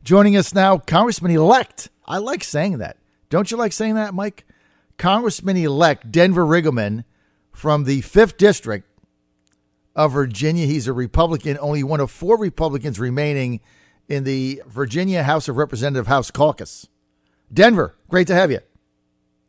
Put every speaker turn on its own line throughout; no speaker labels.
Joining us now, Congressman-elect. I like saying that. Don't you like saying that, Mike? Congressman-elect Denver Riggleman from the 5th District of Virginia. He's a Republican, only one of 4 Republicans remaining in the Virginia House of Representatives House Caucus. Denver, great to have you.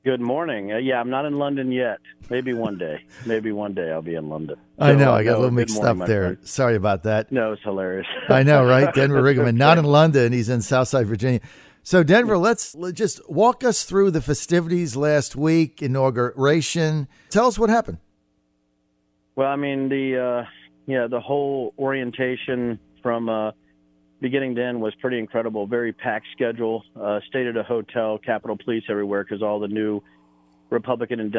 Good morning. Yeah, I'm not in London yet. Maybe one day. Maybe one day I'll be in London.
I know. I got a little mixed up there. Friend. Sorry about that.
No, it's hilarious.
I know, right? Denver Riggleman, not in London. He's in Southside Virginia. So, Denver, let's just walk us through the festivities last week, inauguration. Tell us what happened.
Well, I mean, the whole orientation from beginning to end was pretty incredible. Very packed schedule. Stayed at a hotel, Capitol Police everywhere, because all the new Republican and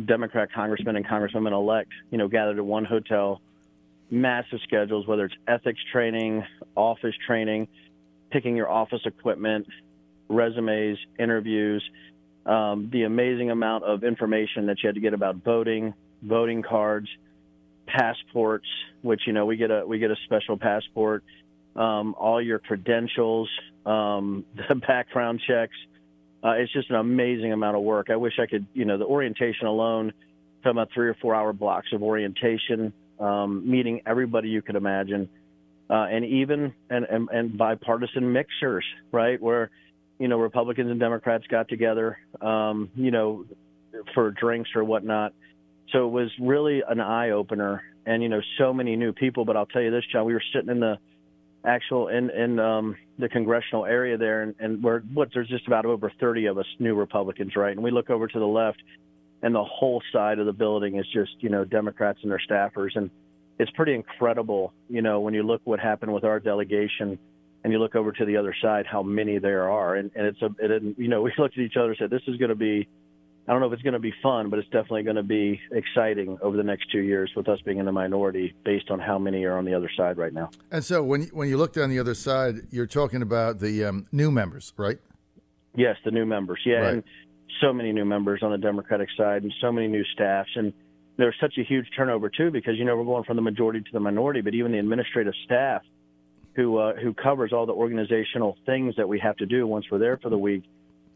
Democrat congressmen and congresswomen-elect, gathered at one hotel. Massive schedules, whether it's ethics training, office training, picking your office equipment, resumes, interviews, the amazing amount of information that you had to get about voting, voting cards, passports, which we get a special passport, all your credentials, the background checks. It's just an amazing amount of work. I wish I could, the orientation alone, talking about 3 or 4 hour blocks of orientation, meeting everybody you could imagine, and even and bipartisan mixers, right, where Republicans and Democrats got together, for drinks or whatnot. So it was really an eye opener, and so many new people. But I'll tell you this, John, we were sitting in the actual in the congressional area there, and there's just about over 30 of us new Republicans, right? And we look over to the left, and the whole side of the building is just Democrats and their staffers, and it's pretty incredible, when you look what happened with our delegation, and you look over to the other side, how many there are, and we looked at each other and said, this is going to be, I don't know if it's going to be fun, but it's definitely going to be exciting over the next 2 years with us being in the minority based on how many are on the other side right now.
And so when you look down the other side, you're talking about the new members, right?
Yes, the new members. Yeah,
right.
And so many new members on the Democratic side and so many new staffs. And there's such a huge turnover, too, because, we're going from the majority to the minority, but even the administrative staff who covers all the organizational things that we have to do once we're there for the week,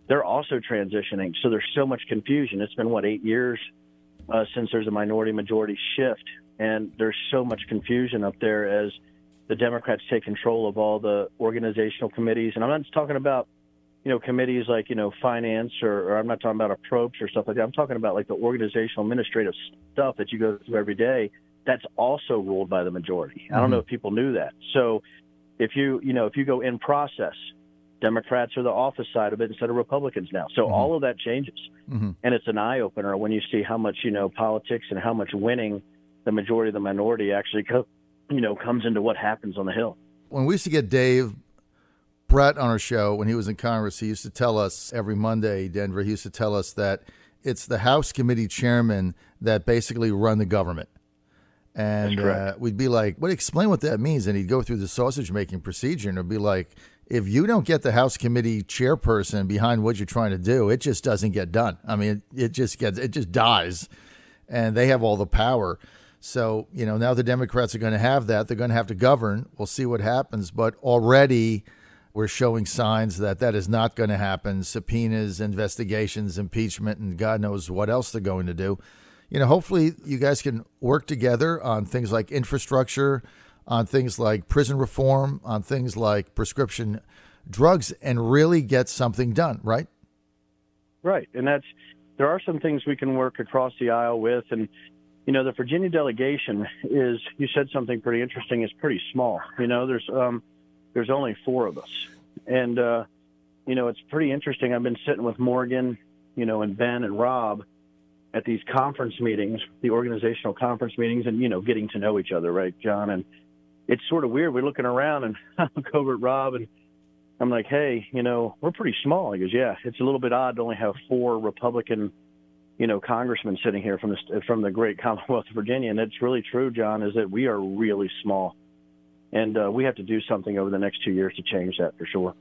they're also transitioning. So there's so much confusion. It's been, 8 years since there's a minority-majority shift, and there's so much confusion up there as the Democrats take control of all the organizational committees. And I'm not just talking about, committees like, finance, or I'm not talking about approach or stuff like that. I'm talking about like the organizational administrative stuff that you go through every day. That's also ruled by the majority. I don't know if people knew that. So if you go in process, Democrats are the office side of it instead of Republicans now. So all of that changes. And it's an eye-opener when you see how much, politics and how much winning the majority of the minority actually comes into what happens on the Hill.
When we used to get Dave Brett on our show when he was in Congress, he used to tell us every Monday, Denver, he used to tell us that it's the House committee chairmen that basically run the government. And we'd be like, explain what that means. And he'd go through the sausage-making procedure, and it'd be like, if you don't get the House committee chairperson behind what you're trying to do, it just doesn't get done. I mean, it just dies, and they have all the power. So, now the Democrats are going to have that. They're going to have to govern. We'll see what happens. But already we're showing signs that is not going to happen. Subpoenas, investigations, impeachment, and God knows what else they're going to do. Hopefully you guys can work together on things like infrastructure, on things like prison reform, on things like prescription drugs, and really get something done, right?
Right. And there are some things we can work across the aisle with. And, the Virginia delegation is, you said something pretty interesting, is pretty small. There's only 4 of us. And, it's pretty interesting. I've been sitting with Morgan, and Ben and Rob at these conference meetings, the organizational conference meetings, and, getting to know each other, right, John? And it's sort of weird. We're looking around, and I look over at Rob, and I'm like, hey, we're pretty small. He goes, yeah, it's a little bit odd to only have 4 Republican, congressmen sitting here from the great Commonwealth of Virginia. And it's really true, John, is that we are really small. And we have to do something over the next 2 years to change that for sure.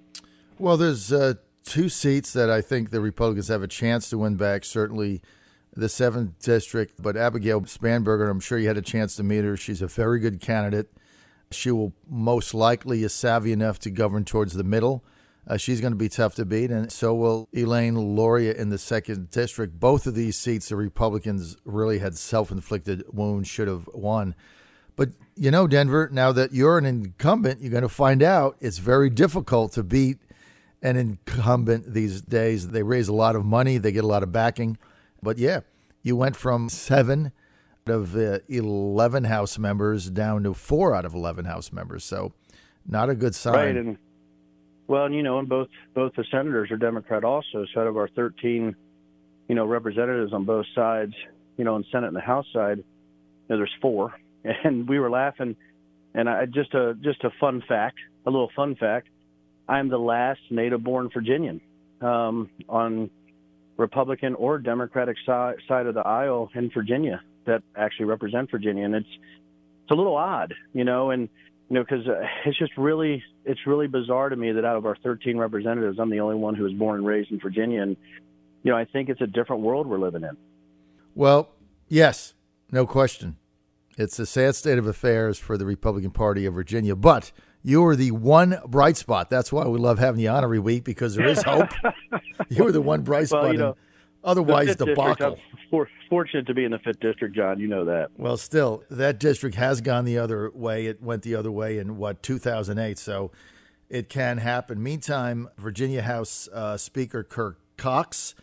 Well, there's 2 seats that I think the Republicans have a chance to win back, certainly the 7th District. But Abigail Spanberger, I'm sure you had a chance to meet her. She's a very good candidate. She will most likely is savvy enough to govern towards the middle. She's going to be tough to beat, and so will Elaine Luria in the 2nd District. Both of these seats, the Republicans really had self-inflicted wounds, should have won. But, you know, Denver, now that you're an incumbent, you're going to find out it's very difficult to beat an incumbent these days. They raise a lot of money. They get a lot of backing. But, yeah, you went from 7 out of 11 House members down to 4 out of 11 House members. So not a good sign.
Right. And, well, you know, and both the senators are Democrat also. So out of our 13, you know, representatives on both sides, you know, in Senate and the House side, you know, there's 4. And we were laughing. And just a fun fact, a little fun fact, I'm the last native-born Virginian on Republican or Democratic side of the aisle in Virginia that actually represent Virginia. And it's a little odd, you know, and, you know, because it's really bizarre to me that out of our 13 representatives, I'm the only one who was born and raised in Virginia. And, you know, I think it's a different world we're living in.
Well, yes, no question. It's a sad state of affairs for the Republican Party of Virginia, but you are the one bright spot. That's why we love having you on every week, because there is hope. You are the one bright spot. You know, otherwise, debacle.
I'm fortunate to be in the 5th District, John. You know that.
Well, still, that district has gone the other way. It went the other way in, 2008, so it can happen. Meantime, Virginia House Speaker Kirk Cox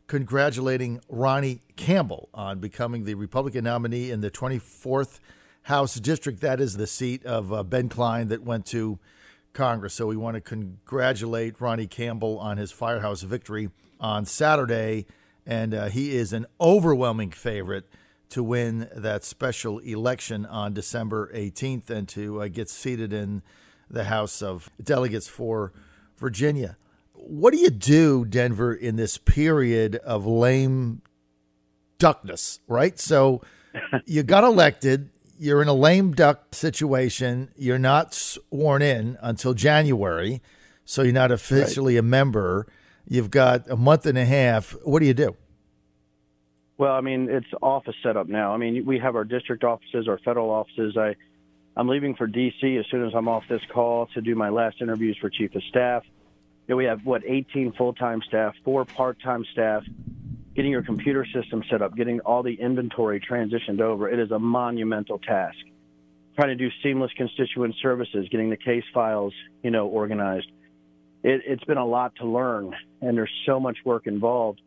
congratulating Ronnie Campbell on becoming the Republican nominee in the 24th House District. That is the seat of Ben Klein that went to Congress. So we want to congratulate Ronnie Campbell on his firehouse victory on Saturday. And he is an overwhelming favorite to win that special election on December 18th and to get seated in the House of Delegates for Virginia. What do you do, Denver, in this period of lame duckness, right? So you got elected. You're in a lame duck situation. You're not sworn in until January, so you're not officially a member. You've got a month and a half. What do you do?
Well, I mean, it's office setup now. I mean, we have our district offices, our federal offices. I'm leaving for D.C. as soon as I'm off this call to do my last interviews for Chief of Staff. You know, we have, 18 full-time staff, 4 part-time staff, getting your computer system set up, getting all the inventory transitioned over. It is a monumental task. Trying to do seamless constituent services, getting the case files, you know, organized. It's been a lot to learn, and there's so much work involved.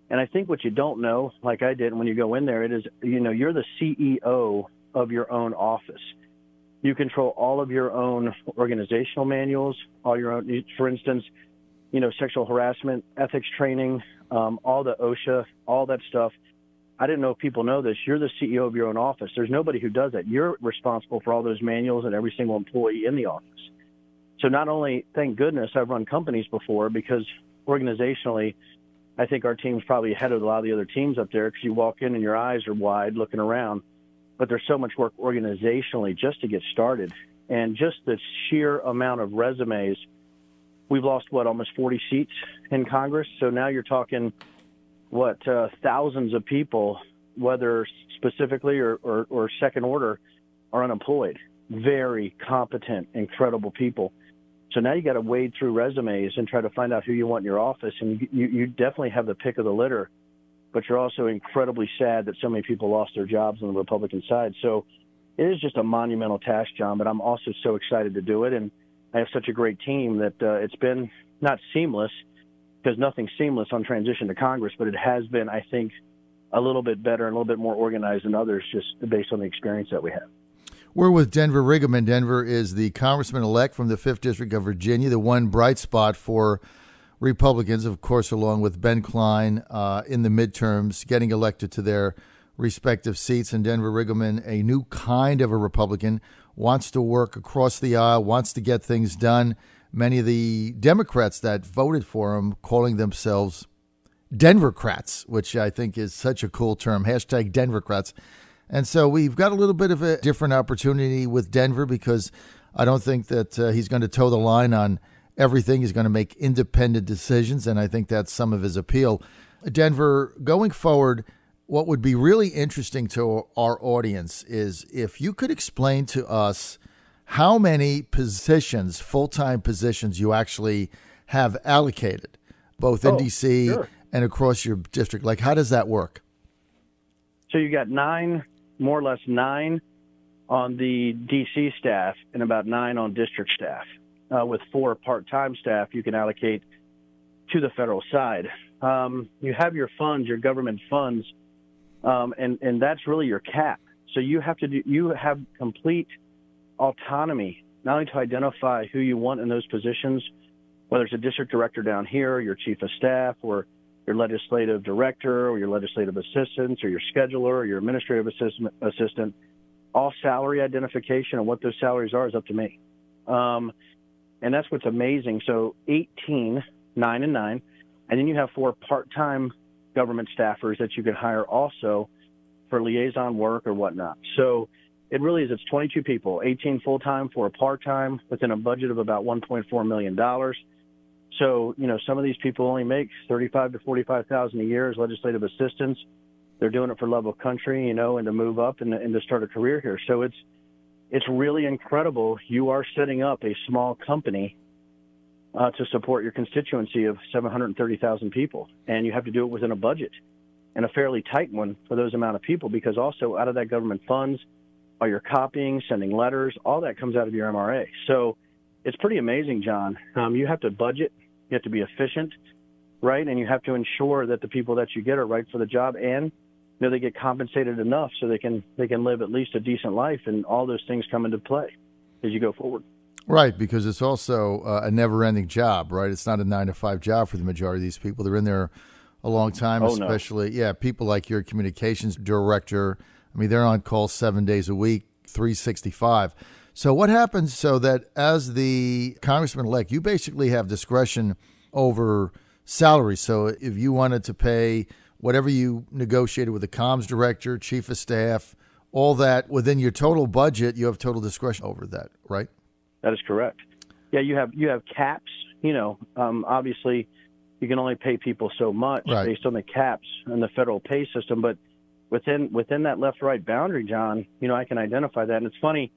And I think what you don't know, like I did when you go in there, it is, you know, you're the CEO of your own office. You control all of your own organizational manuals, all your own, for instance, you know, sexual harassment, ethics training, all the OSHA, all that stuff. I didn't know if people know this. You're the CEO of your own office. There's nobody who does that. You're responsible for all those manuals and every single employee in the office. So not only, thank goodness, I've run companies before, because organizationally, I think our team's probably ahead of a lot of the other teams up there, because you walk in and your eyes are wide looking around. But there's so much work organizationally just to get started. And just the sheer amount of resumes, we've lost, almost 40 seats in Congress. So now you're talking, thousands of people, whether specifically or second order, are unemployed. Very competent, incredible people. So now you got to wade through resumes and try to find out who you want in your office. And you definitely have the pick of the litter, but you're also incredibly sad that so many people lost their jobs on the Republican side. So it is just a monumental task, John, but I'm also so excited to do it. And I have such a great team that it's been not seamless, because nothing's seamless on transition to Congress, but it has been, I think, a little bit better and a little bit more organized than others, just based on the experience that we have.
We're with Denver Riggleman. Denver is the congressman-elect from the 5th District of Virginia, the one bright spot for Republicans, of course, along with Ben Klein in the midterms, getting elected to their respective seats. And Denver Riggleman, a new kind of a Republican, wants to work across the aisle, wants to get things done. Many of the Democrats that voted for him calling themselves Denvercrats, which I think is such a cool term, hashtag Denvercrats. And so we've got a little bit of a different opportunity with Denver, because I don't think that he's going to toe the line on everything. He's going to make independent decisions, and I think that's some of his appeal. Denver, going forward, what would be really interesting to our audience is if you could explain to us how many positions, full-time positions, you actually have allocated, both in D.C.
Sure.
and across your district. Like, how does that work?
So you got more or less nine on the D.C. staff and about 9 on district staff. With 4 part-time staff, you can allocate to the federal side. You have your funds, your government funds, and that's really your cap. So you have complete autonomy, not only to identify who you want in those positions, whether it's a district director down here, or your chief of staff, or your legislative director, or your legislative assistants, or your scheduler, or your administrative assistant. All salary identification and what those salaries are is up to me. And that's what's amazing. So 18, 9 and 9, and then you have 4 part-time government staffers that you can hire also for liaison work or whatnot. So it really is, it's 22 people, 18 full-time, 4 part-time, within a budget of about $1.4 million. So, some of these people only make $35,000 to $45,000 a year as legislative assistants. They're doing it for love of country, and to move up and to start a career here. So it's really incredible. You are setting up a small company to support your constituency of 730,000 people, and you have to do it within a budget, and a fairly tight one for those amount of people, because also out of that government funds, all your copying, sending letters, all that comes out of your MRA. So it's pretty amazing, John. You have to budget, you have to be efficient, right? And you have to ensure that the people that you get are right for the job, and they get compensated enough so they can live at least a decent life, and all those things come into play as you go forward.
Right, because it's also a never-ending job, right? It's not a 9-to-5 job for the majority of these people. They're in there a long time, especially, people like your communications director. I mean, they're on call 7 days a week, 365. So what happens so that as the congressman-elect, you basically have discretion over salary? So if you wanted to pay whatever you negotiated with the comms director, chief of staff, all that within your total budget, you have total discretion over that, right?
That is correct. Yeah, you have caps. Obviously, you can only pay people so much based on the caps in the federal pay system. But within that left-right boundary, John, I can identify that. And it's funny,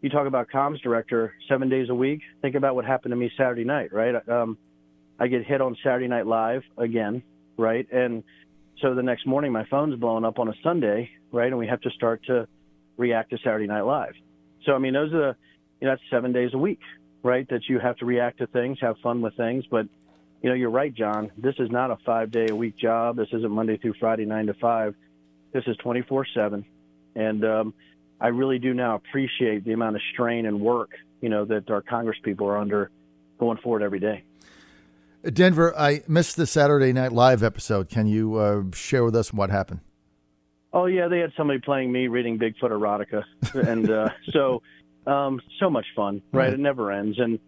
you talk about comms director 7 days a week. Think about what happened to me Saturday night, right? I get hit on Saturday Night Live again, right? And so the next morning, my phone's blowing up on a Sunday, right? And we have to start to react to Saturday Night Live. So, I mean, those are that's 7 days a week, right? That you have to react to things, have fun with things. But, you're right, John. This is not a 5-day-a-week job. This isn't Monday through Friday, 9 to 5. This is 24/7. And I really do now appreciate the amount of strain and work, that our Congress people are under going forward every day.
Denver, I missed the Saturday Night Live episode. Can you share with us what happened?
Oh, yeah, they had somebody playing me reading Bigfoot erotica. And so much fun, right? It never ends. And,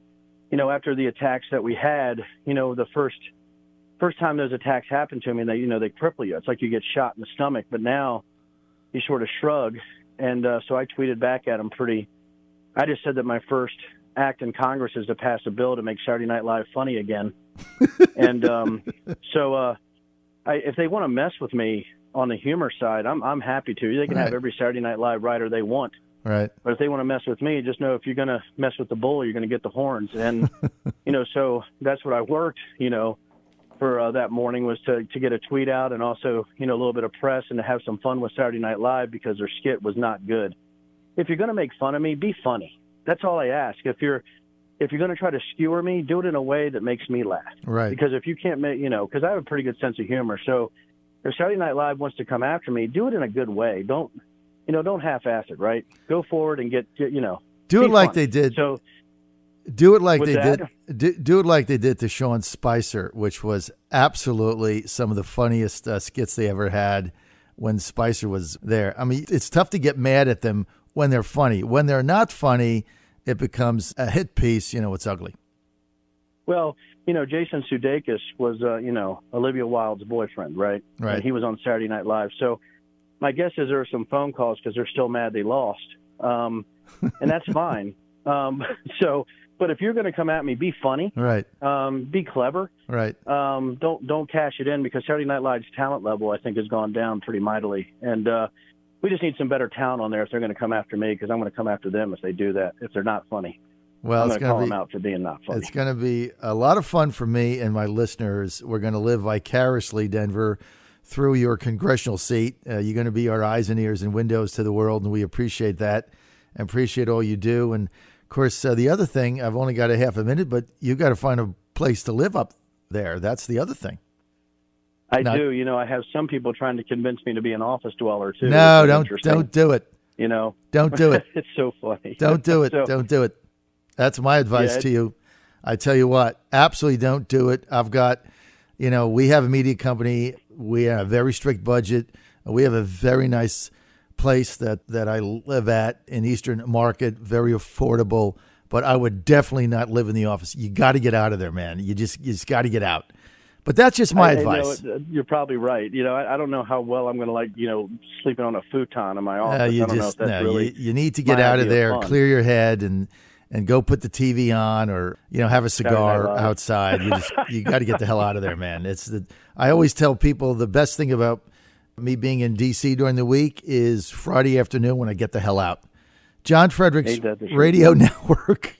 after the attacks that we had, the first time those attacks happened to me, they cripple you. It's like you get shot in the stomach. But now you sort of shrug. And so I tweeted back at him I just said that my first act in Congress is to pass a bill to make Saturday Night Live funny again. And if they want to mess with me on the humor side, I'm happy to. They can have every Saturday Night Live writer they want.
Right.
But if they want to mess with me, just know if you're going to mess with the bull, you're going to get the horns. And, so that's what I worked, for that morning, was to get a tweet out, and also, a little bit of press, and to have some fun with Saturday Night Live, because their skit was not good. If you're going to make fun of me, be funny. That's all I ask. If you're going to try to skewer me, do it in a way that makes me laugh.
Right.
Because if you can't make, because I have a pretty good sense of humor. So if Saturday Night Live wants to come after me, do it in a good way. Don't half-ass it, right? Go forward and get
do it like they did.
So
do it like they did. Do it like they did to Sean Spicer, which was absolutely some of the funniest skits they ever had when Spicer was there. I mean, it's tough to get mad at them when they're funny. When they're not funny, it becomes a hit piece. It's ugly.
Well, Jason Sudeikis was, Olivia Wilde's boyfriend, right?
Right.
And he was on Saturday Night Live. So my guess is there are some phone calls because they're still mad they lost. And that's fine. But if you're going to come at me, be funny.
Right.
Be clever.
Right.
Don't cash it in, because Saturday Night Live's talent level, I think, has gone down pretty mightily. And, we just need some better talent on there if they're going to come after me, because I'm going to come after them if they do that, if they're not funny.
Well,
I'm going to call them out for being not funny.
It's going to be a lot of fun for me and my listeners. We're going to live vicariously, Denver, through your congressional seat. You're going to be our eyes and ears and windows to the world, and we appreciate that and appreciate all you do. And, of course, the other thing, I've only got a half a minute, but you got to find a place to live up there. That's the other thing.
I do. You know, I have some people trying to convince me to be an office dweller, too.
No, don't do it.
You know.
Don't do it.
It's so funny.
Don't do it. Don't do it. That's my advice to you. I tell you what, absolutely don't do it. I've got, we have a media company. We have a very strict budget. We have a very nice place that I live at in Eastern Market, very affordable. But I would definitely not live in the office. You got to get out of there, man. You just got to get out. But that's just my advice.
You're probably right. I don't know how well I'm going to like, sleeping on a futon in my office. I don't know if that's really
you need to get out of there, clear your head, and go put the TV on, or have a cigar outside. You got to get the hell out of there, man. I always tell people the best thing about me being in D.C. during the week is Friday afternoon when I get the hell out. John Fredericks Radio Network.